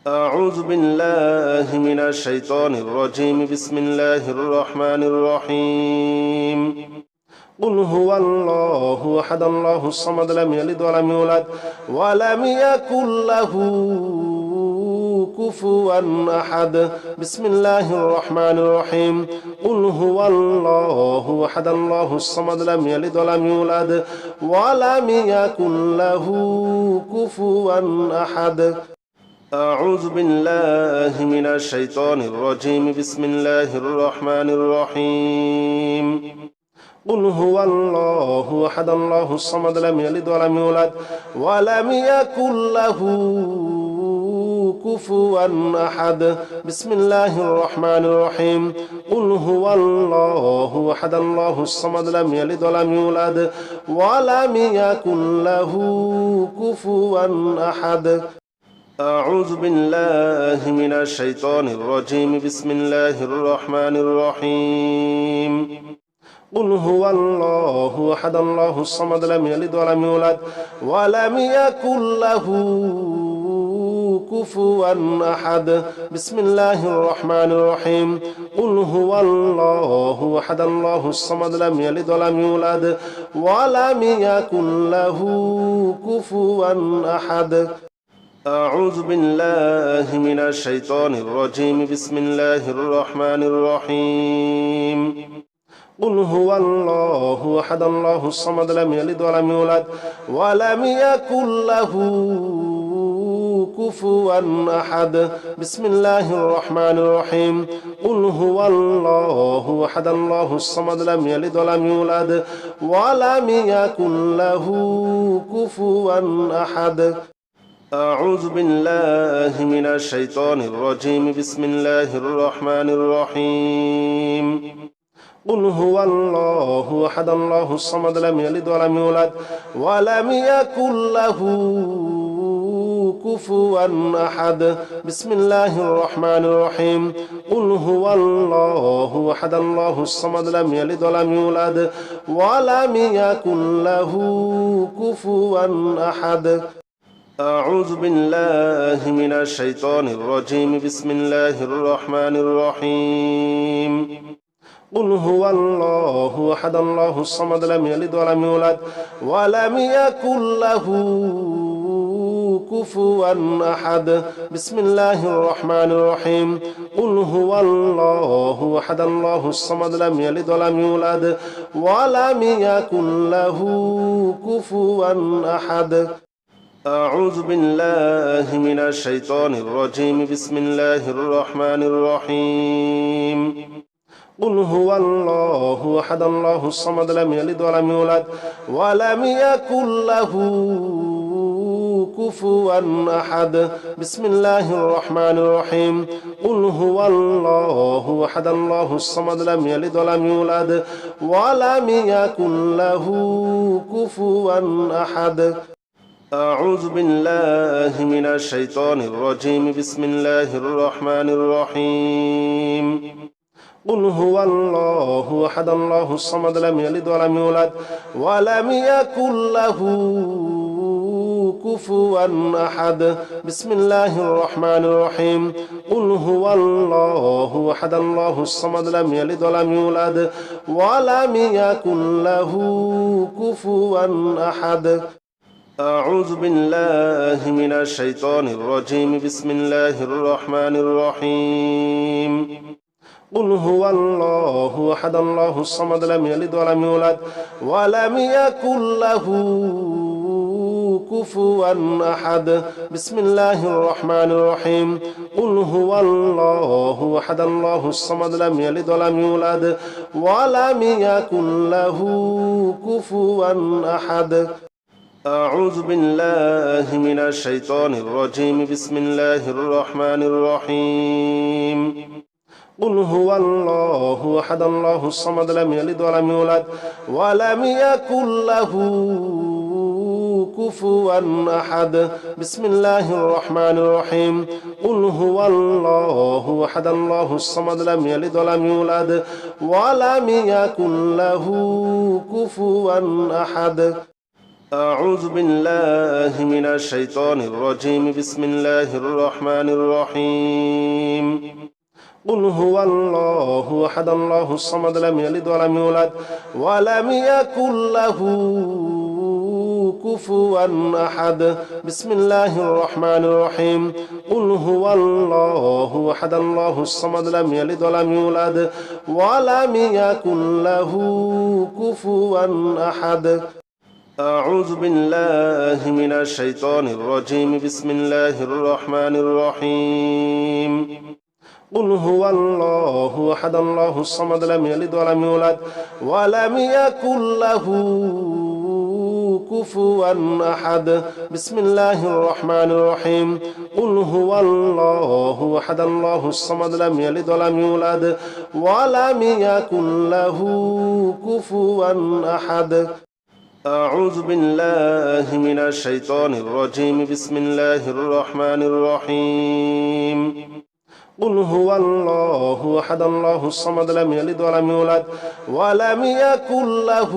أعوذ بالله من الشيطان الرجيم بسم الله الرحمن الرحيم قل هو الله أحد الله الصمد لم يلد ولم يولد ولم يكن له كفوا أحد بسم الله الرحمن الرحيم قل هو الله أحد الله الصمد لم يلد ولم يولد ولم يكن له كفوا أحد أعوذ بالله من الشيطان الرجيم بسم الله الرحمن الرحيم قل هو الله أحد الله الصمد لم يلد ولم يولد ولم يكن له كفوا أحد بسم الله الرحمن الرحيم قل هو الله أحد الله الصمد لم يلد ولم يولد ولم يكن له كفوا أحد أعوذ بالله من الشيطان الرجيم بسم الله الرحمن الرحيم قل هو الله أحد الله الصمد لم يلد ولم يولد ولم يكن له كفوا أحد بسم الله الرحمن الرحيم قل هو الله أحد الله الصمد لم يلد ولم يولد ولم يكن له كفوا أحد أعوذ بالله من الشيطان الرجيم بسم الله الرحمن الرحيم قل هو الله أحد الله الصمد لم يلد ولم يولد ولم يكن له كفوا أحد بسم الله الرحمن الرحيم قل هو الله أحد الله الصمد لم يلد ولم يولد ولم يكن له كفوا أحد أعوذ بالله من الشيطان الرجيم بسم الله الرحمن الرحيم قل هو الله أحد الله الصمد لم يلد ولم يولد ولم يكن له كفوا أحد بسم الله الرحمن الرحيم قل هو الله أحد الله الصمد لم يلد ولم يولد ولم يكن له كفوا أحد أعوذ بالله من الشيطان الرجيم بسم الله الرحمن الرحيم قل هو الله أحد الله الصمد لم يلد ولم يولد ولم يكن له كفوا أحد بسم الله الرحمن الرحيم قل هو الله أحد الله الصمد لم يلد ولم يولد ولم يكن له كفوا أحد أعوذ بالله من الشيطان الرجيم بسم الله الرحمن الرحيم قل هو الله أحد الله الصمد لم يلد ولم يولد ولم يكن له كفوا أحد بسم الله الرحمن الرحيم قل هو الله أحد الله الصمد لم يلد ولم يولد ولم يكن له كفوا أحد أعوذ بالله من الشيطان الرجيم بسم الله الرحمن الرحيم قل هو الله أحد الله الصمد لم يلد ولم يولد ولم يكن له كفوا أحد بسم الله الرحمن الرحيم قل هو الله أحد الله الصمد لم يلد ولم يولد ولم يكن له كفوا أحد أعوذ بالله من الشيطان الرجيم بسم الله الرحمن الرحيم قل هو الله أحد الله الصمد لم يلد ولم يولد ولم يكن له كفوا أحد بسم الله الرحمن الرحيم قل هو الله أحد الله الصمد لم يلد ولم يولد ولم يكن له كفوا أحد أعوذ بالله من الشيطان الرجيم بسم الله الرحمن الرحيم قل هو الله أحد الله الصمد لم يلد ولم يولد ولم يكن له كفوا أحد بسم الله الرحمن الرحيم قل هو الله أحد الله الصمد لم يلد ولم يولد ولم يكن له كفوا أحد أعوذ بالله من الشيطان الرجيم بسم الله الرحمن الرحيم قل هو الله أحد الله الصمد لم يلد ولم يولد ولم يكن له كفوا أحد بسم الله الرحمن الرحيم قل هو الله أحد الله الصمد لم يلد ولم يولد ولم يكن له كفوا أحد أعوذ بالله من الشيطان الرجيم بسم الله الرحمن الرحيم قل هو الله أحد الله الصمد لم يلد ولم يولد ولم يكن له كفوا أحد بسم الله الرحمن الرحيم قل هو الله أحد الله الصمد لم يلد ولم يولد ولم يكن له كفوا أحد أعوذ بالله من الشيطان الرجيم بسم الله الرحمن الرحيم قل هو الله أحد الله الصمد لم يلد ولم يولد ولم يكن له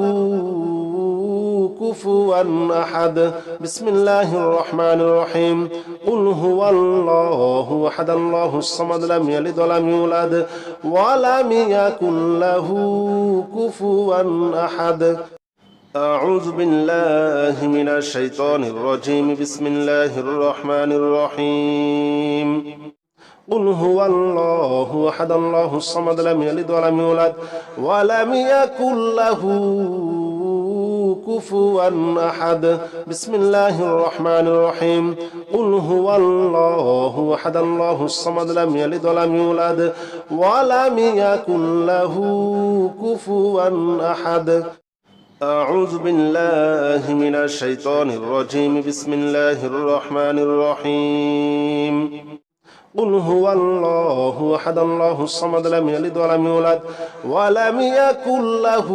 كفوا أحد بسم الله الرحمن الرحيم قل هو الله أحد الله الصمد لم يلد ولم يولد ولم يكن له كفوا أحد أعوذ بالله من الشيطان الرجيم بسم الله الرحمن الرحيم قل هو الله أحد الله الصمد لم يلد ولم يولد ولم يكن له كفوا أحد بسم الله الرحمن الرحيم قل هو الله أحد الله الصمد لم يلد ولم يولد ولم يكن له كفوا أحد أعوذ بالله من الشيطان الرجيم بسم الله الرحمن الرحيم قل هو الله أحد الله الصمد لم يلد ولم يولد ولم يكن له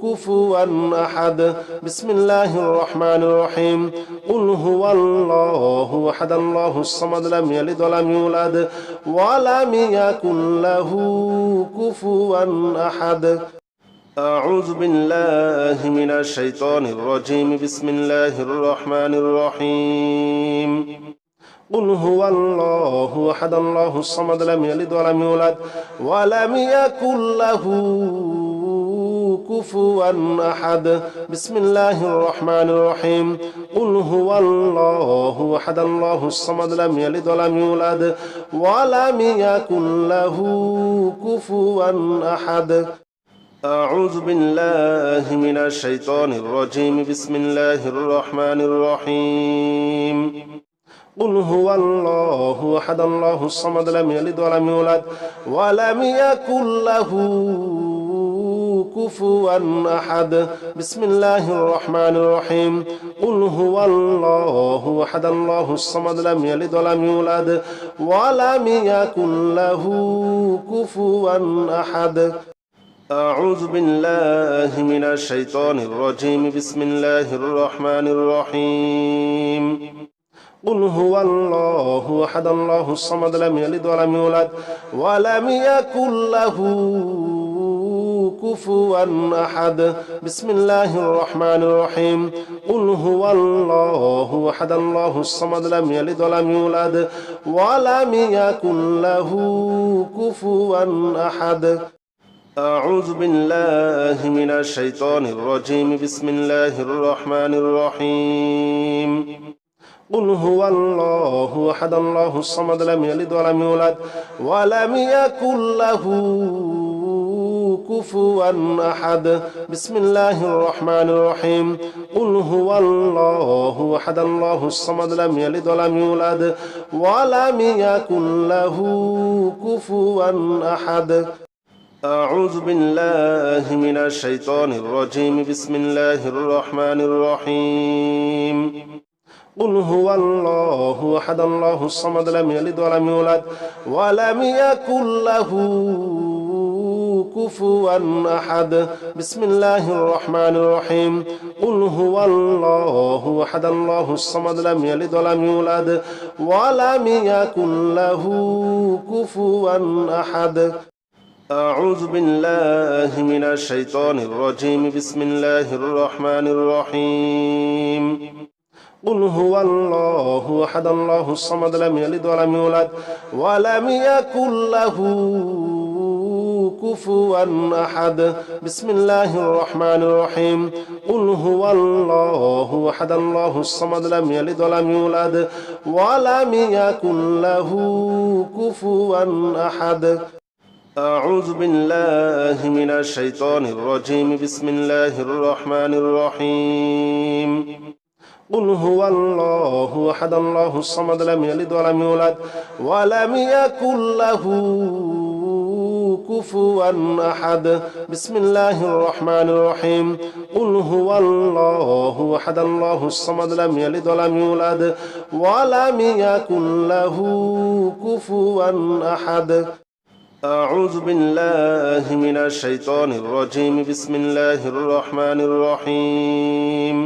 كفوا أحد بسم الله الرحمن الرحيم قل هو الله أحد الله الصمد لم يلد ولم يولد ولم يكن له كفوا أحد أعوذ بالله من الشيطان الرجيم بسم الله الرحمن الرحيم قل هو الله أحد الله الصمد لم يلد ولم يولد ولم يكن له كفوا أحد بسم الله الرحمن الرحيم قل هو الله أحد الله الصمد لم يلد ولم يولد ولم يكن له كفوا أحد أعوذ بالله من الشيطان الرجيم بسم الله الرحمن الرحيم قل هو الله أحد الله الصمد لم يلد ولم يولد ولم يكن له كفوا أحد بسم الله الرحمن الرحيم قل هو الله أحد الله الصمد لم يلد ولم يولد ولم يكن له كفوا أحد أعوذ بالله من الشيطان الرجيم بسم الله الرحمن الرحيم قل هو الله أحد الله الصمد لم يلد ولم يولد ولم يكن له كفوا أحد بسم الله الرحمن الرحيم قل هو الله أحد الله الصمد لم يلد ولم يولد ولم يكن له كفوا أحد أعوذ بالله من الشيطان الرجيم بسم الله الرحمن الرحيم قل هو الله أحد الله الصمد لم يلد ولم يولد ولم يكن له كفوا أحد بسم الله الرحمن الرحيم قل هو الله أحد الله الصمد لم يلد ولم يولد ولم يكن له كفوا أحد أعوذ بالله من الشيطان الرجيم بسم الله الرحمن الرحيم قل هو الله أحد الله الصمد لم يلد ولم يولد ولم يكن له كفوا أحد بسم الله الرحمن الرحيم قل هو الله أحد الله الصمد لم يلد ولم يولد ولم يكن له كفوا أحد أعوذ بالله من الشيطان الرجيم بسم الله الرحمن الرحيم قل هو الله أحد الله الصمد لم يلد ولم يولد ولم يكن له كفوا أحد بسم الله الرحمن الرحيم قل هو الله أحد الله الصمد لم يلد ولم يولد ولم يكن له كفوا أحد أعوذ بالله من الشيطان الرجيم بسم الله الرحمن الرحيم قل هو الله أحد الله الصمد لم يلد ولم يولد ولم يكن له كفوا أحد بسم الله الرحمن الرحيم قل هو الله أحد الله الصمد لم يلد ولم يولد ولم يكن له كفوا أحد أعوذ بالله من الشيطان الرجيم بسم الله الرحمن الرحيم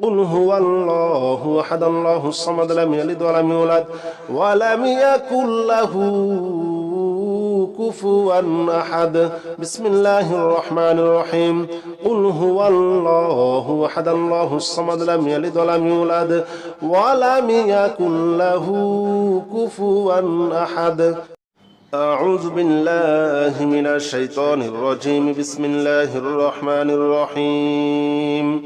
قل هو الله أحد الله الصمد لم يلد ولم يولد ولم يكن له كفوا أحد بسم الله الرحمن الرحيم قل هو الله أحد الله الصمد لم يلد ولم يولد ولم يكن له كفوا أحد أعوذ بالله من الشيطان الرجيم بسم الله الرحمن الرحيم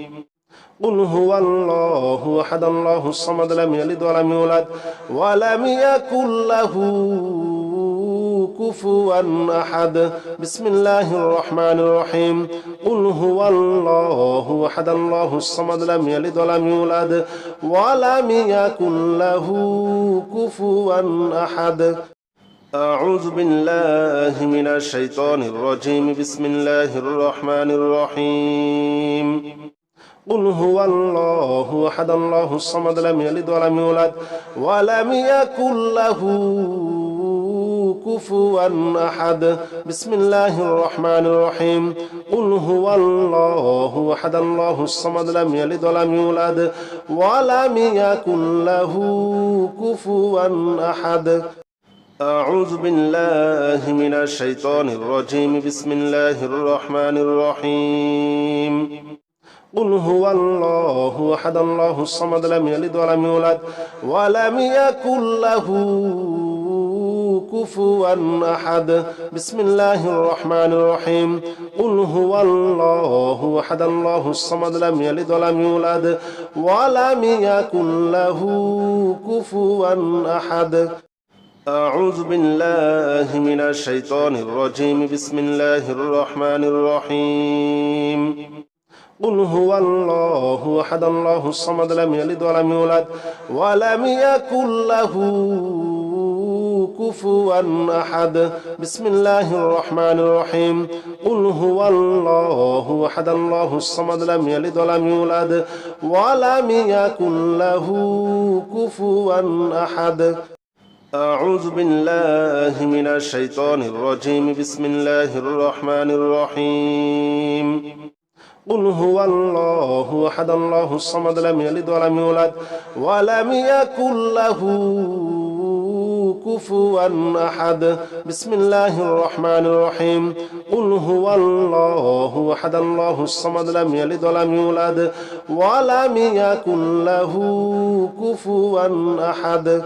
قل هو الله أحد الله الصمد لم يلد ولم يولد ولم يكن له كفوا أحد بسم الله الرحمن الرحيم قل هو الله أحد الله الصمد لم يلد ولم يولد ولم يكن له كفوا أحد أعوذ بالله من الشيطان الرجيم بسم الله الرحمن الرحيم قل هو الله أحد الله الصمد لم يلد ولم يولد ولم يكن له كفوا أحد بسم الله الرحمن الرحيم قل هو الله أحد الله الصمد لم يلد ولم يولد ولم يكن له كفوا أحد أعوذ بالله من الشيطان الرجيم بسم الله الرحمن الرحيم قل هو الله أحد الله الصمد لم يلد ولم يولد ولم يكن له كفوا أحد بسم الله الرحمن الرحيم قل هو الله أحد الله الصمد لم يلد ولم يولد ولم يكن له كفوا أحد أعوذ بالله من الشيطان الرجيم بسم الله الرحمن الرحيم قل هو الله أحد الله الصمد لم يلد ولم يولد ولم يكن له كفوا أحد بسم الله الرحمن الرحيم قل هو الله أحد الله الصمد لم يلد ولم يولد ولم يكن له كفوا أحد أعوذ بالله من الشيطان الرجيم بسم الله الرحمن الرحيم قل هو الله أحد الله الصمد لم يلد ولم يولد ولم يكن له كفوا أحد بسم الله الرحمن الرحيم قل هو الله أحد الله الصمد لم يلد ولم يولد ولم يكن له كفوا أحد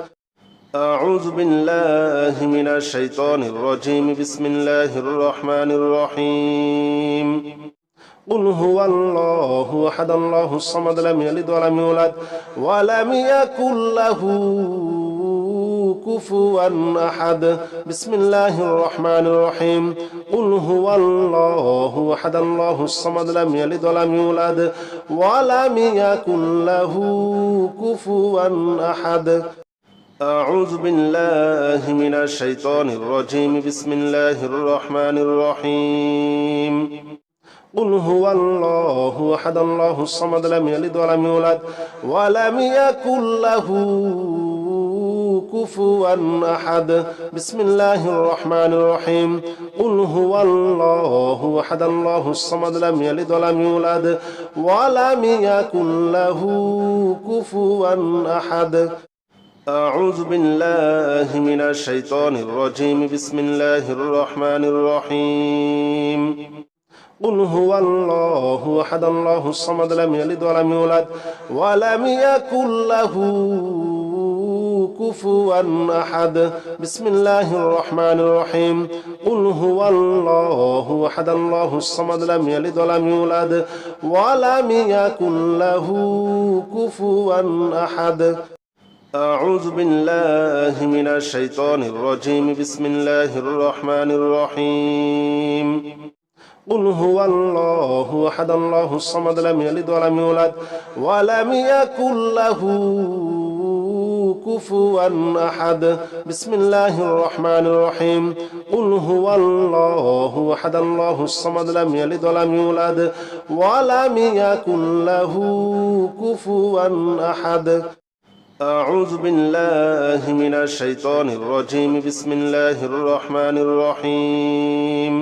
أعوذ بالله من الشيطان الرجيم بسم الله الرحمن الرحيم قل هو الله أحد الله الصمد لم يلد ولم يولد ولم يكن له كفوا أحد بسم الله الرحمن الرحيم قل هو الله أحد الله الصمد لم يلد ولم يولد ولم يكن له كفوا أحد أعوذ بالله من الشيطان الرجيم بسم الله الرحمن الرحيم قل هو الله أحد الله الصمد لم يلد ولم يولد ولم يكن له كفوا أحد بسم الله الرحمن الرحيم قل هو الله أحد الله الصمد لم يلد ولم يولد ولم يكن له كفوا أحد أعوذ بالله من الشيطان الرجيم بسم الله الرحمن الرحيم قل هو الله أحد الله الصمد لم يلد ولم يولد ولم يكن له كفوا أحد بسم الله الرحمن الرحيم قل هو الله أحد الله الصمد لم يلد ولم يولد ولم يكن له كفوا أحد أعوذ بالله من الشيطان الرجيم بسم الله الرحمن الرحيم قل هو الله أحد الله الصمد لم يلد ولم يولد ولم يكن له كفوا أحد بسم الله الرحمن الرحيم قل هو الله أحد الله الصمد لم يلد ولم يولد ولم يكن له كفوا أحد أعوذ بالله من الشيطان الرجيم بسم الله الرحمن الرحيم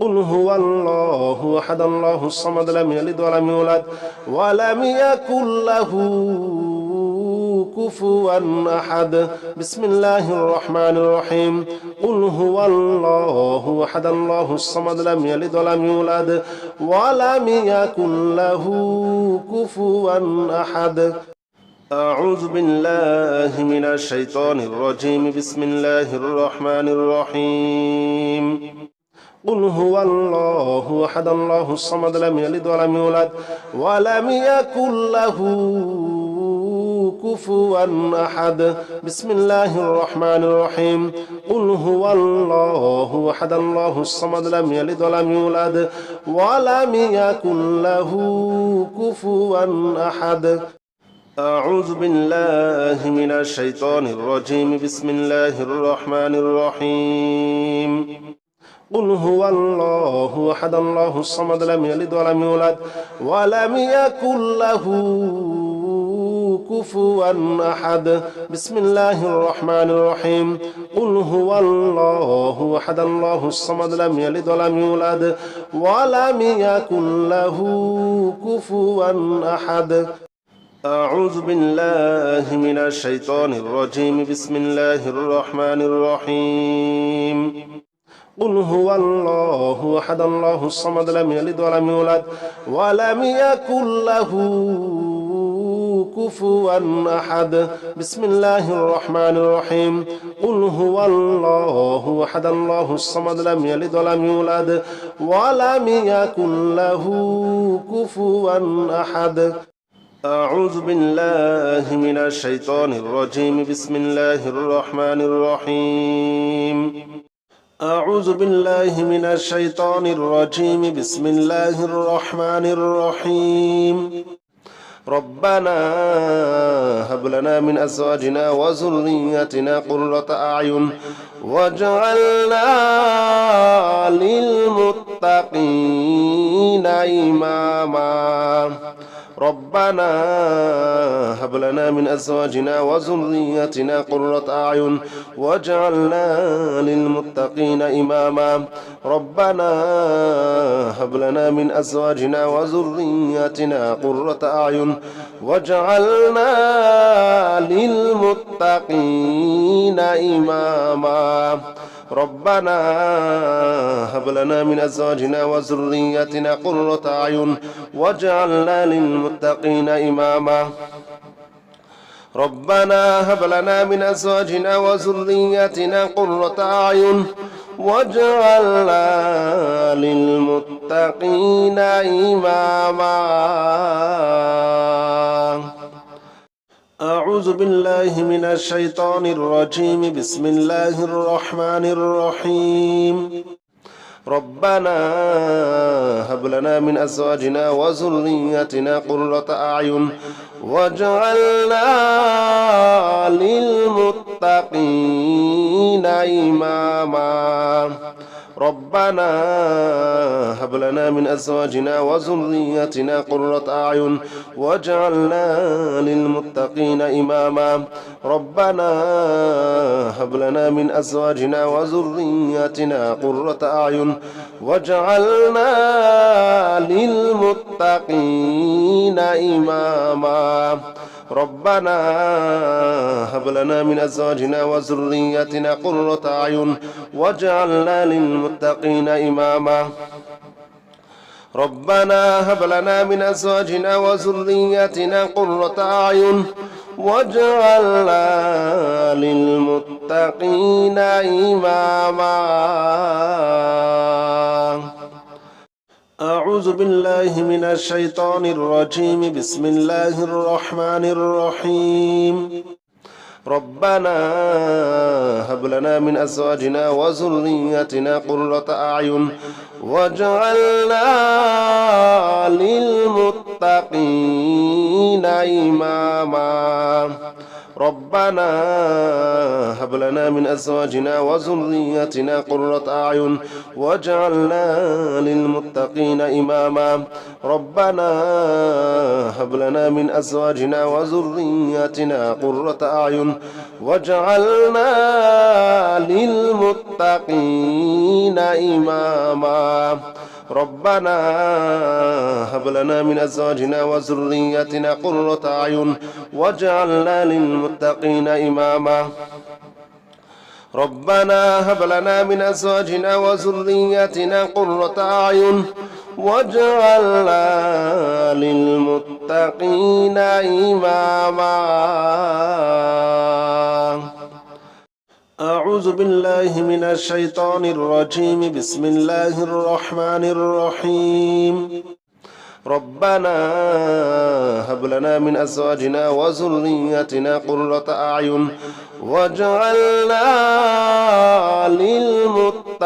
قل هو الله أحد الله الصمد لم يلد ولم يولد ولم يكن له كفوا أحد بسم الله الرحمن الرحيم قل هو الله أحد الله الصمد لم يلد ولم يولد ولم يكن له كفوا أحد أعوذ بالله من الشيطان الرجيم بسم الله الرحمن الرحيم قل هو الله أحد الله الصمد لم يلد ولم يولد ولم يكن له كفوا أحد بسم الله الرحمن الرحيم قل هو الله أحد الله الصمد لم يلد ولم يولد ولم يكن له كفوا أحد أعوذ بالله من الشيطان الرجيم بسم الله الرحمن الرحيم قل هو الله أحد الله الصمد لم يلد ولم يولد ولم يكن له كفوا أحد بسم الله الرحمن الرحيم قل هو الله أحد الله الصمد لم يلد ولم يولد ولم يكن له كفوا أحد أعوذ بالله من الشيطان الرجيم بسم الله الرحمن الرحيم قل هو الله أحد الله الصمد لم يلد ولم يولد ولم يكن له كفوا أحد بسم الله الرحمن الرحيم قل هو الله أحد الله الصمد لم يلد ولم يولد ولم يكن له كفوا أحد أعوذ بالله من الشيطان الرجيم بسم الله الرحمن الرحيم أعوذ بالله من الشيطان الرجيم بسم الله الرحمن الرحيم ربنا هب لنا من أزواجنا وذريتنا قرة أعين واجعلنا للمتقين إماما ربنا هب لنا من أزواجنا وذريتنا قرة أعين واجعلنا للمتقين إماما ربنا هب لنا من أزواجنا وذريتنا قرة أعين واجعلنا للمتقين إماما ربنا هب لنا من أزواجنا وذريتنا قرة أعين واجعلنا للمتقين إماما ربنا هب لنا من أزواجنا وذريتنا قرة أعين واجعلنا للمتقين إماما أعوذ بالله من الشيطان الرجيم بسم الله الرحمن الرحيم ربنا هب لنا من أزواجنا وذريتنا قرة أعين واجعلنا للمتقين إماما ربنا هب لنا من أزواجنا وذريتنا قرة أعين واجعلنا للمتقين إماما ربنا هب لنا من أزواجنا وذريتنا قرة أعين واجعلنا للمتقين إماما ربنا هب لنا من أزواجنا وذرياتنا قرة أعين واجعلنا للمتقين إماما ربنا هب لنا من أزواجنا وذرياتنا قرة أعين واجعلنا للمتقين إماما. أعوذ بالله من الشيطان الرجيم. بسم الله الرحمن الرحيم. ربنا هب لنا من أزواجنا وذرياتنا قرة أعين واجعلنا للمتقين إماما ربنا هب لنا من أزواجنا وذرياتنا قرة أعين واجعلنا للمتقين إماما ربنا هب لنا من أزواجنا وذرياتنا قرة أعين واجعلنا للمتقين إماما ربنا هب لنا من أزواجنا وذرياتنا قرة أعين واجعلنا للمتقين إماما ربنا هب لنا من أزواجنا وذرياتنا قرة أعين واجعلنا للمتقين إماما. أعوذ بالله من الشيطان الرجيم. بسم الله الرحمن الرحيم. ربنا هب لنا من أزواجنا وذرياتنا قرة أعين واجعلنا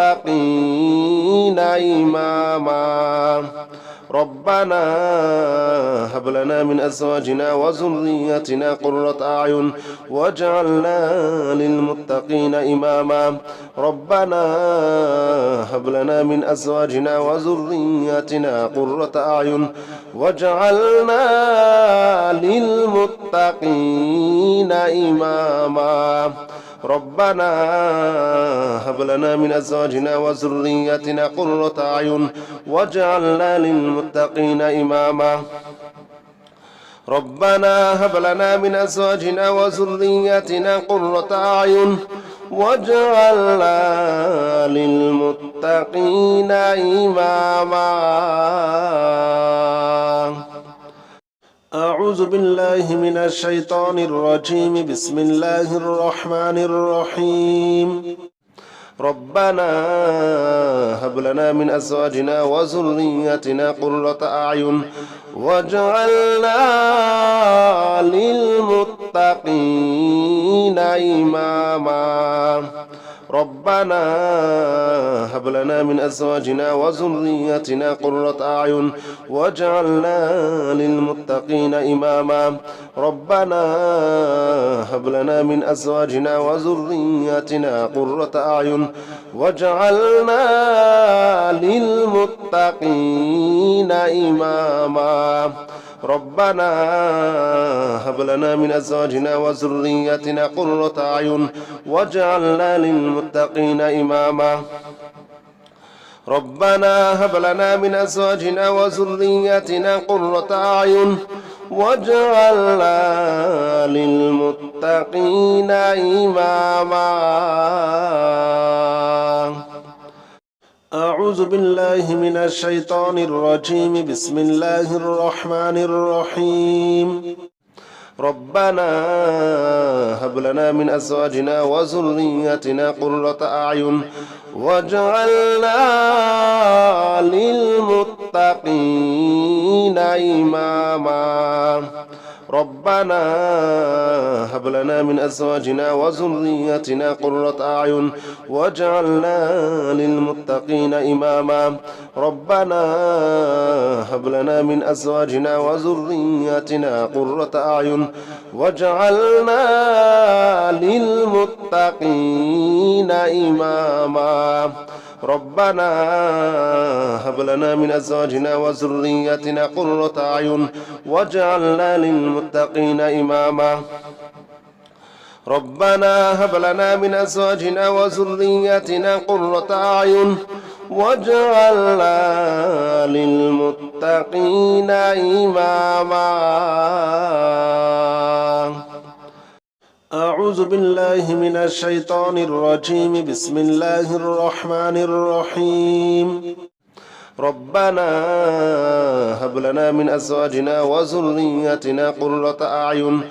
للمتقين إماما ربنا هب لنا من أزواجنا وذرياتنا قرة أعين واجعلنا للمتقين إماما ربنا هب لنا من أزواجنا وذرياتنا قرة أعين واجعلنا للمتقين إماما ربنا هب لنا من أزواجنا وذرياتنا قرة أعين واجعلنا للمتقين إماما ربنا هب لنا من أزواجنا وذرياتنا قرة أعين واجعلنا للمتقين إماما. أعوذ بالله من الشيطان الرجيم. بسم الله الرحمن الرحيم. ربنا هب لنا من أزواجنا وذرياتنا قرة أعين واجعلنا للمتقين إماما ربنا هب لنا من أزواجنا وذرياتنا قرة أعين واجعلنا للمتقين إماما ربنا هب لنا من أزواجنا وذرياتنا قرة أعين واجعلنا للمتقين إماما ربنا هب لنا من أزواجنا وذرياتنا قرة أعين واجعلنا للمتقين إماما ربنا هب لنا من أزواجنا وذرياتنا قرة أعين واجعلنا للمتقين إماما. أعوذ بالله من الشيطان الرجيم. بسم الله الرحمن الرحيم. ربنا هب لنا من أزواجنا وذرياتنا قرة أعين واجعلنا للمتقين إماما ربنا هب لنا من أزواجنا وذرياتنا قرة أعين واجعلنا للمتقين إماما ربنا هب لنا من أزواجنا وذرياتنا قرة أعين واجعلنا للمتقين إماما ربنا هب لنا من أزواجنا وذرياتنا قرة أعين واجعلنا للمتقين إماما ربنا هب لنا من أزواجنا وذرياتنا قرة أعين واجعلنا للمتقين إماما. أعوذ بالله من الشيطان الرجيم. بسم الله الرحمن الرحيم. ربنا هب لنا من أزواجنا وذريتنا قرة أعين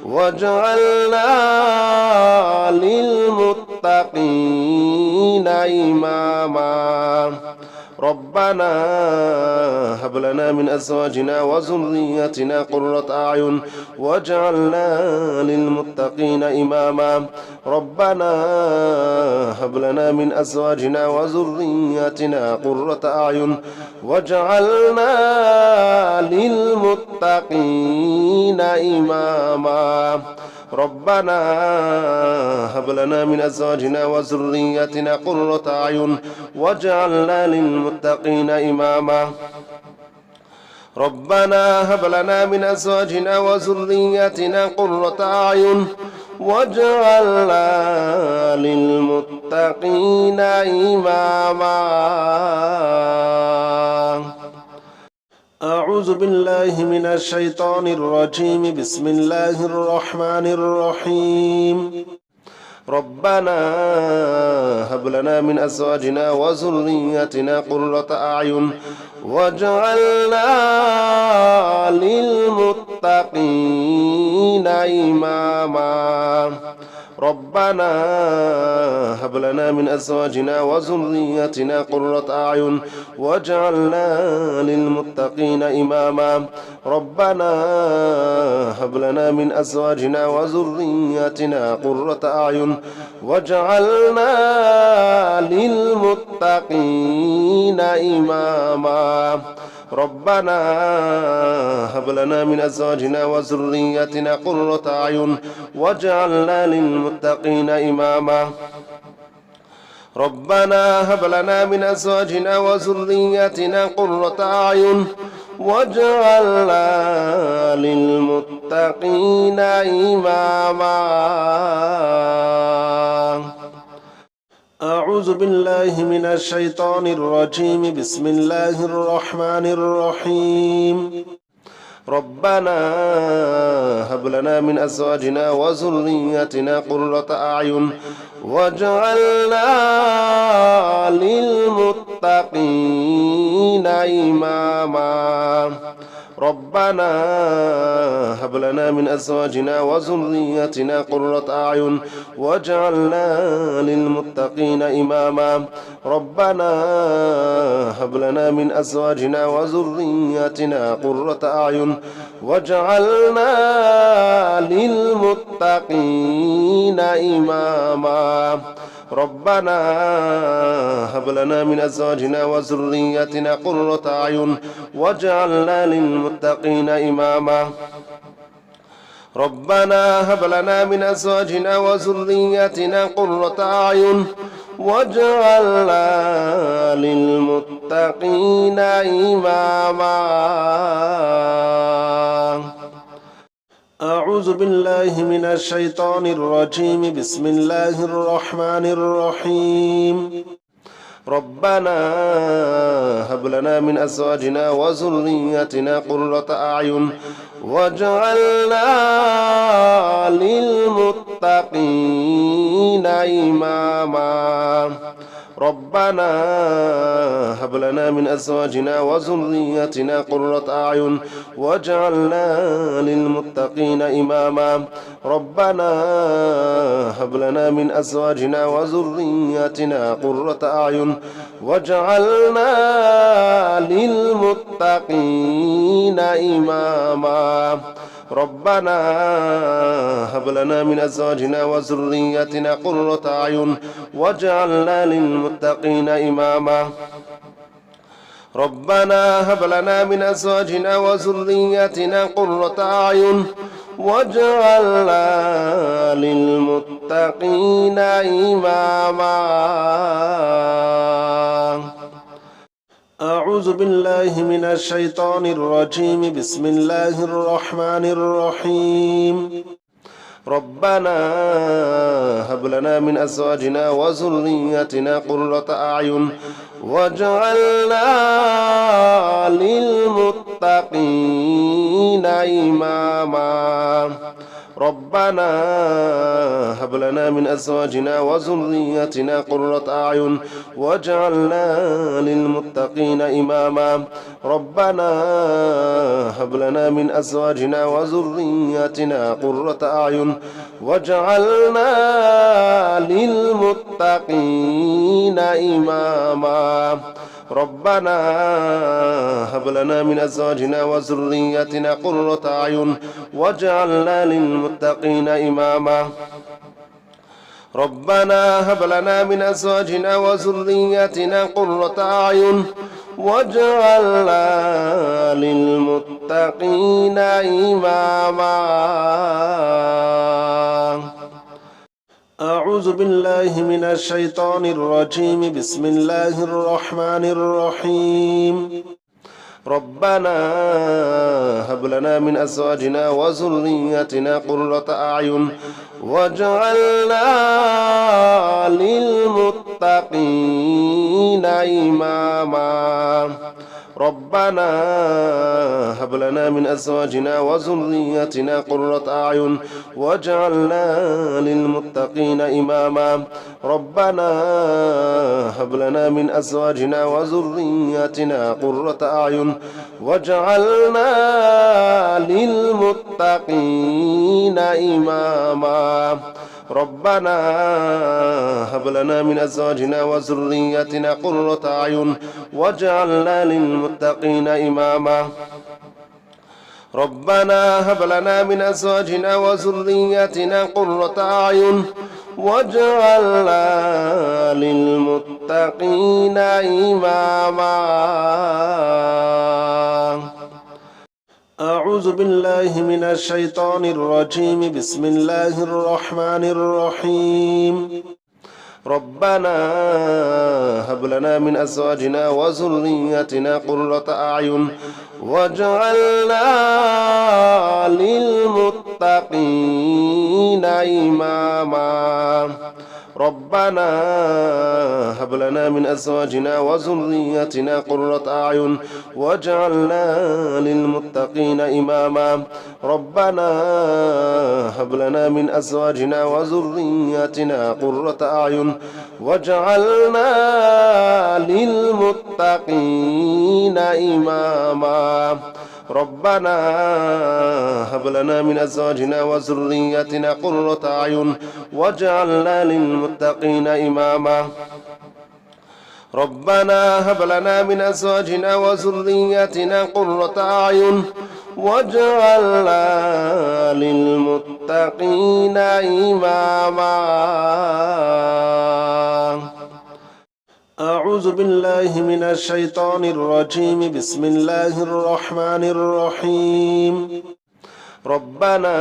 واجعلنا للمتقين إماما. ربنا هب لنا من أزواجنا وذريتنا قرة أعين واجعلنا للمتقين إماما. ربنا هب لنا من أزواجنا وذريتنا قرة أعين واجعلنا للمتقين إماما. ربنا هب لنا من أزواجنا وذريتنا قرة أعين واجعلنا للمتقين إماما. ربنا هب لنا من أزواجنا وذريتنا قرة أعين واجعلنا للمتقين إماما. أعوذ بالله من الشيطان الرجيم. بسم الله الرحمن الرحيم. ربنا هب لنا من أزواجنا وذريتنا قرة أعين واجعلنا للمتقين إماما. ربنا هب لنا من أزواجنا وذريتنا قرة أعين واجعلنا للمتقين إماما. ربنا هب لنا من أزواجنا وذريتنا قرة أعين واجعلنا للمتقين إماما. ربنا هب لنا من أزواجنا وذريتنا قرة أعين واجعلنا للمتقين إماما. ربنا هب لنا من أزواجنا وذريتنا قرة أعين واجعلنا للمتقين إماما. أعوذ بالله من الشيطان الرجيم. بسم الله الرحمن الرحيم. ربنا هب لنا من أزواجنا وذريتنا قرة أعين واجعلنا للمتقين إماما. ربنا هب لنا من أزواجنا وذريتنا قرة أعين واجعلنا للمتقين إماما. ربنا هب لنا من أزواجنا وذريتنا قرة أعين واجعلنا للمتقين إماما. ربنا هب لنا من أزواجنا وذريتنا قرة أعين واجعلنا للمتقين إماما. ربنا هب لنا من أزواجنا وذريتنا قرة أعين واجعلنا للمتقين إماما. أعوذ بالله من الشيطان الرجيم. بسم الله الرحمن الرحيم. ربنا هب لنا من أزواجنا وذريتنا قرة أعين واجعلنا للمتقين إماما. ربنا هب لنا من أزواجنا وذريتنا قرة أعين واجعلنا للمتقين إماما. ربنا هب لنا من أزواجنا وذريتنا قرة أعين واجعلنا للمتقين إماما. ربنا هب لنا من أزواجنا وذريتنا قرة أعين واجعلنا للمتقين إماما. ربنا هب لنا من أزواجنا وذريتنا قرة أعين واجعلنا للمتقين إماما. أعوذ بالله من الشيطان الرجيم. بسم الله الرحمن الرحيم. ربنا هب لنا من أزواجنا وذرياتنا قرة أعين واجعلنا للمتقين إماما ربنا هب لنا من أزواجنا وذرياتنا قرة أعين واجعلنا للمتقين إماما ربنا هب لنا من أزواجنا وذرياتنا قرة أعين واجعلنا للمتقين إماما ربنا هب لنا من أزواجنا وذرياتنا قرة أعين واجعلنا للمتقين إماما ربنا هب لنا من أزواجنا وذرياتنا قرة أعين واجعلنا للمتقين إماما أعوذ بالله من الشيطان الرجيم بسم الله الرحمن الرحيم ربنا هب لنا من أزواجنا وذرياتنا قرة أعين واجعلنا للمتقين إماما ربنا هب لنا من أزواجنا وذرياتنا قرة أعين واجعلنا للمتقين إماما ربنا هب لنا من أزواجنا وذرياتنا قرة أعين واجعلنا للمتقين إماما ربنا هب لنا من أزواجنا وذرياتنا قرة أعين واجعلنا للمتقين إماما ربنا هب لنا من أزواجنا وذرياتنا قرة أعين واجعلنا للمتقين إماما أعوذ بالله من الشيطان الرجيم بسم الله الرحمن الرحيم ربنا هب لنا من أزواجنا وذرياتنا قرة أعين واجعلنا للمتقين إماما ربنا هب لنا من أزواجنا وذرياتنا قرة أعين واجعلنا للمتقين إماما ربنا هب لنا من أزواجنا وذرياتنا قرة أعين واجعلنا للمتقين إماما ربنا هب لنا من أزواجنا وذرياتنا قرة أعين واجعلنا للمتقين إماما ربنا هب لنا من أزواجنا وذرياتنا قرة أعين واجعلنا للمتقين إماما أعوذ بالله من الشيطان الرجيم بسم الله الرحمن الرحيم ربنا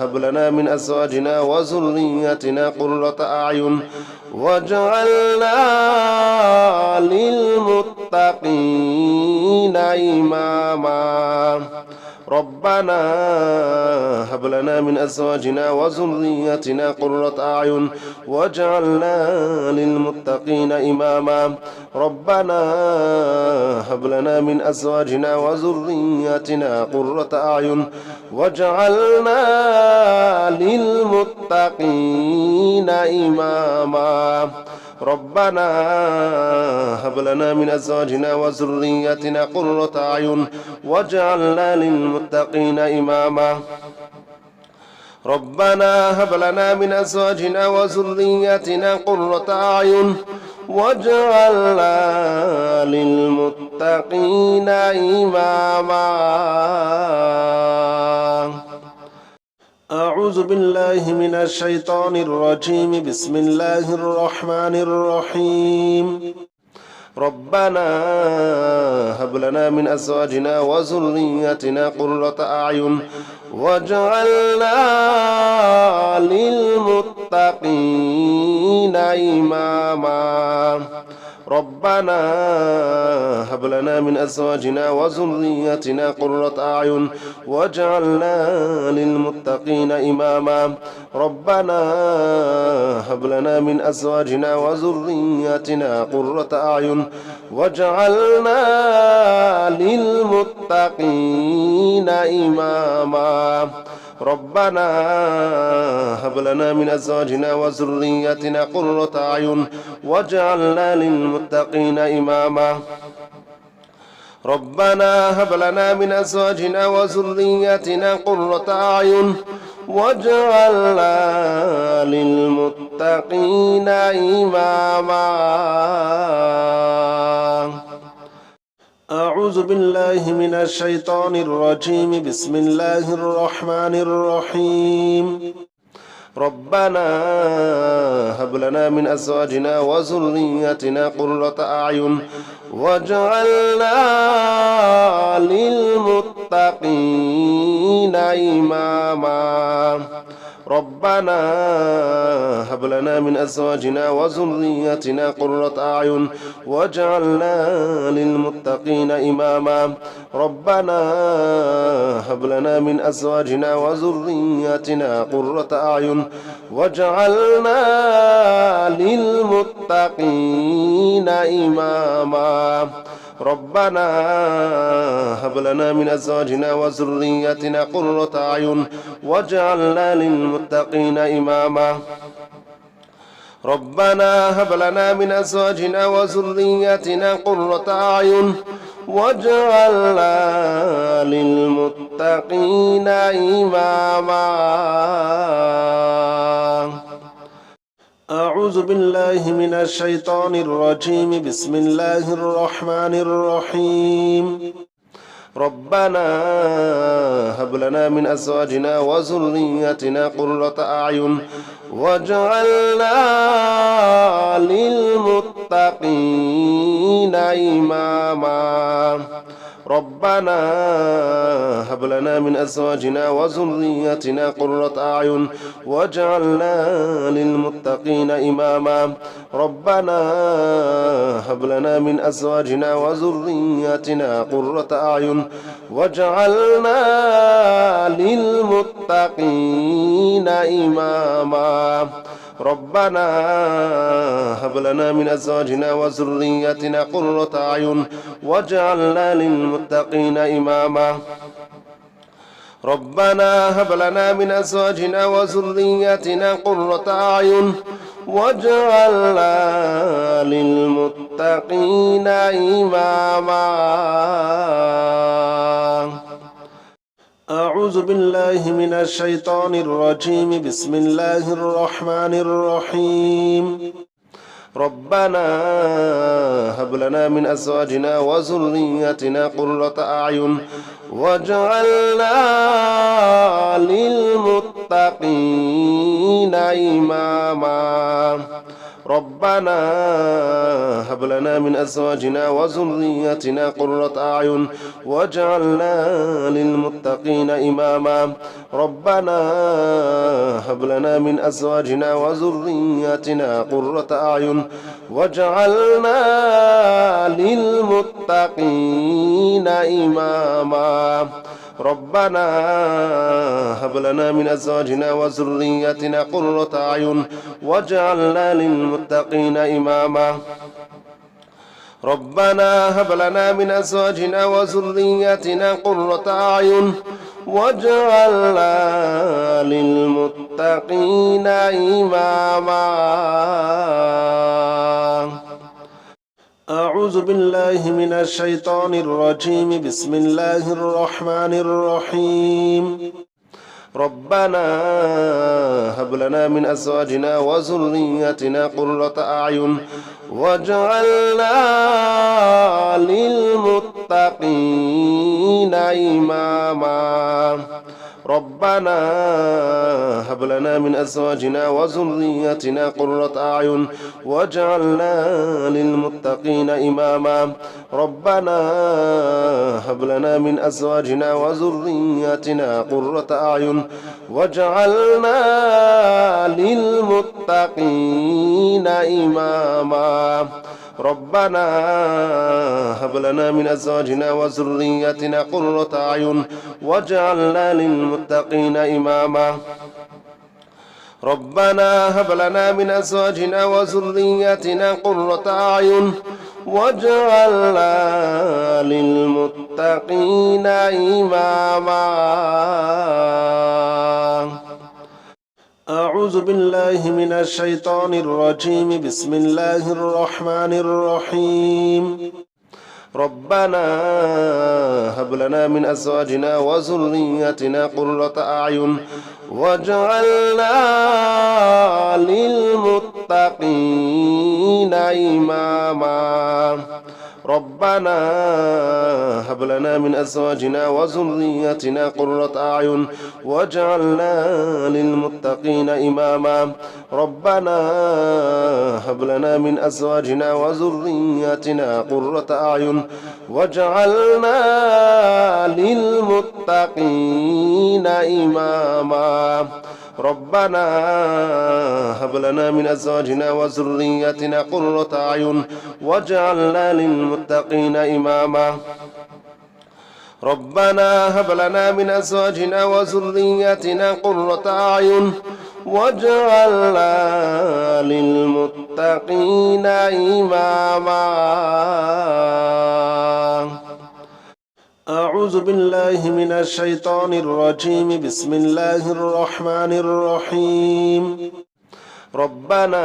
هب لنا من أزواجنا وذرياتنا قرة أعين واجعلنا للمتقين إماما ربنا هب لنا من أزواجنا وذرياتنا قرة أعين واجعلنا للمتقين إماما ربنا هب لنا من أزواجنا وذرياتنا قرة أعين واجعلنا للمتقين إماما ربنا هب لنا من أزواجنا وذرياتنا قرة أعين واجعلنا للمتقين إماما ربنا هب لنا من أزواجنا وذرياتنا قرة أعين واجعلنا للمتقين إماما أعوذ بالله من الشيطان الرجيم بسم الله الرحمن الرحيم ربنا هب لنا من أزواجنا وذرياتنا قرة أعين واجعلنا للمتقين إماما ربنا هب لنا من أزواجنا وذرياتنا قرة أعين واجعلنا للمتقين إماما ربنا هب لنا من أزواجنا وذرياتنا قرة أعين واجعلنا للمتقين إماما ربنا هب لنا من أزواجنا وذرياتنا قرة أعين واجعلنا للمتقين إماما ربنا هب لنا من أزواجنا وذرياتنا قرة أعين واجعلنا للمتقين إماما أعوذ بالله من الشيطان الرجيم بسم الله الرحمن الرحيم ربنا هب لنا من أزواجنا وذرياتنا قرة أعين واجعلنا للمتقين إماما ربنا هب لنا من أزواجنا وذرياتنا قرة أعين واجعلنا للمتقين إماما ربنا هب لنا من أزواجنا وذرياتنا قرة أعين واجعلنا للمتقين إماما ربنا هب لنا من أزواجنا وذرياتنا قرة أعين واجعلنا للمتقين إماما ربنا هب لنا من أزواجنا وذرياتنا قرة أعين واجعلنا للمتقين إماما أعوذ بالله من الشيطان الرجيم بسم الله الرحمن الرحيم ربنا هب لنا من أزواجنا وذرياتنا قرة أعين واجعلنا للمتقين إماما ربنا هب لنا من أزواجنا وذرياتنا قرة أعين واجعلنا للمتقين إماما ربنا هب لنا من أزواجنا وذرياتنا قرة أعين واجعلنا للمتقين إماما ربنا هب لنا من أزواجنا وذرياتنا قرة أعين واجعلنا للمتقين إماما ربنا هب لنا من أزواجنا وذرياتنا قرة أعين واجعلنا للمتقين إماما أعوذ بالله من الشيطان الرجيم بسم الله الرحمن الرحيم ربنا هب لنا من أزواجنا وذرياتنا قرة أعين واجعلنا للمتقين إماما ربنا هب لنا من أزواجنا وذرياتنا قرة أعين واجعلنا للمتقين إماما ربنا هب لنا من أزواجنا وذرياتنا قرة أعين واجعلنا للمتقين إماما ربنا هب لنا من أزواجنا وذرياتنا قرة أعين واجعلنا للمتقين إماما ربنا هب لنا من أزواجنا وذرياتنا قرة أعين واجعلنا للمتقين إماما أعوذ بالله من الشيطان الرجيم بسم الله الرحمن الرحيم ربنا هب لنا من أزواجنا وذرياتنا قرة أعين واجعلنا للمتقين إماما ربنا هب لنا من أزواجنا وذرياتنا قرة أعين واجعلنا للمتقين إماما ربنا هب لنا من أزواجنا وذرياتنا قرة أعين واجعلنا للمتقين إماما ربنا هب لنا من أزواجنا وذرياتنا قرة أعين واجعلنا للمتقين إماما ربنا هب لنا من أزواجنا وذرياتنا قرة أعين واجعلنا للمتقين إماما أعوذ بالله من الشيطان الرجيم بسم الله الرحمن الرحيم ربنا هب لنا من أزواجنا وذرياتنا قرة أعين واجعلنا للمتقين إماما ربنا هب لنا من أزواجنا وذرياتنا قرة أعين واجعلنا للمتقين إماما ربنا هب لنا من أزواجنا وذرياتنا قرة أعين واجعلنا للمتقين إماما ربنا هب لنا من أزواجنا وذرياتنا قرة أعين واجعلنا للمتقين إماما ربنا هب لنا من أزواجنا وذرياتنا قرة أعين واجعلنا للمتقين إماما أعوذ بالله من الشيطان الرجيم بسم الله الرحمن الرحيم ربنا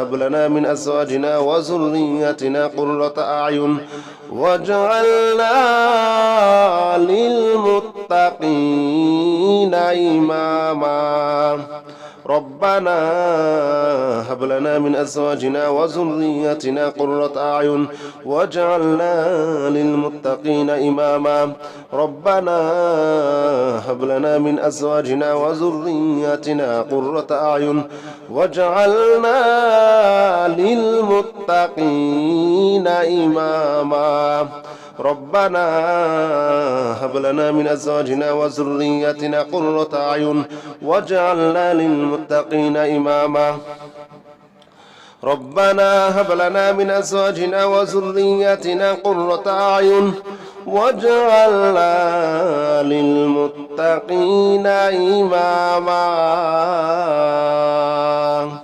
هب لنا من أزواجنا وذرياتنا قرة أعين واجعلنا للمتقين إماما ربنا هب لنا من أزواجنا وذرياتنا قرة أعين واجعلنا للمتقين إماما ربنا هب لنا من أزواجنا وذرياتنا قرة أعين واجعلنا للمتقين إماما ربنا هب لنا من أزواجنا وذرياتنا قرة أعين واجعلنا للمتقين إماما ربنا هب لنا من أزواجنا وذرياتنا قرة أعين واجعلنا للمتقين إماما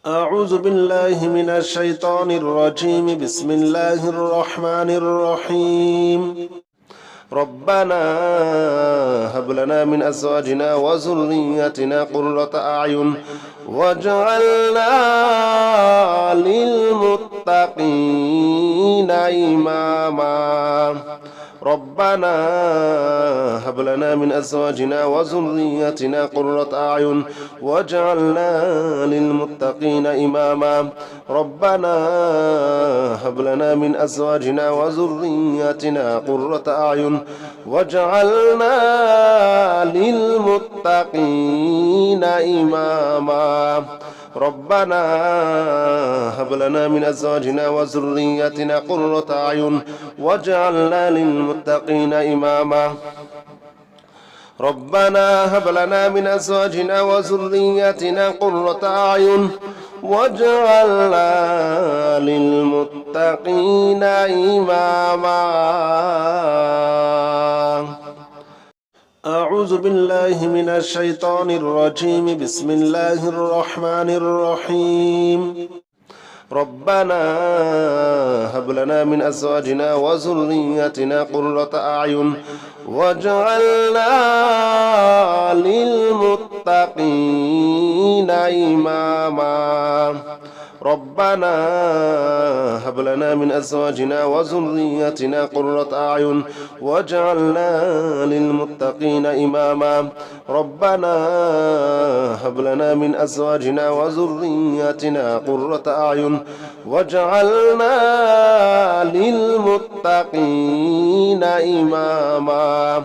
أعوذ بالله من الشيطان الرجيم بسم الله الرحمن الرحيم ربنا هب لنا من أزواجنا وذرياتنا قرة أعين واجعلنا للمتقين إماما ربنا هب لنا من أزواجنا وذرياتنا قرة أعين واجعلنا للمتقين إماما ربنا هب لنا من أزواجنا وذرياتنا قرة أعين واجعلنا للمتقين إماما ربنا هب لنا من أزواجنا وذرياتنا قرة أعين واجعلنا للمتقين إماما ربنا هب لنا من أزواجنا وذرياتنا قرة أعين واجعلنا للمتقين إماما أعوذ بالله من الشيطان الرجيم بسم الله الرحمن الرحيم ربنا هب لنا من أزواجنا وذرياتنا قرة أعين واجعلنا للمتقين إماما ربنا هب لنا من أزواجنا وذرياتنا قرة أعين واجعلنا للمتقين إماما ربنا هب لنا من أزواجنا وذرياتنا قرة أعين واجعلنا للمتقين إماما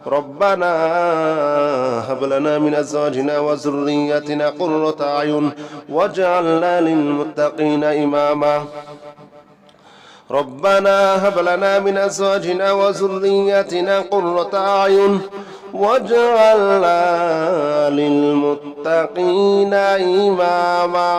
ربنا هب لنا من أزواجنا وذرياتنا قرة أعين واجعلنا للمتقين إماما ربنا هب لنا من أزواجنا وذرياتنا قرة أعين واجعلنا للمتقين إماما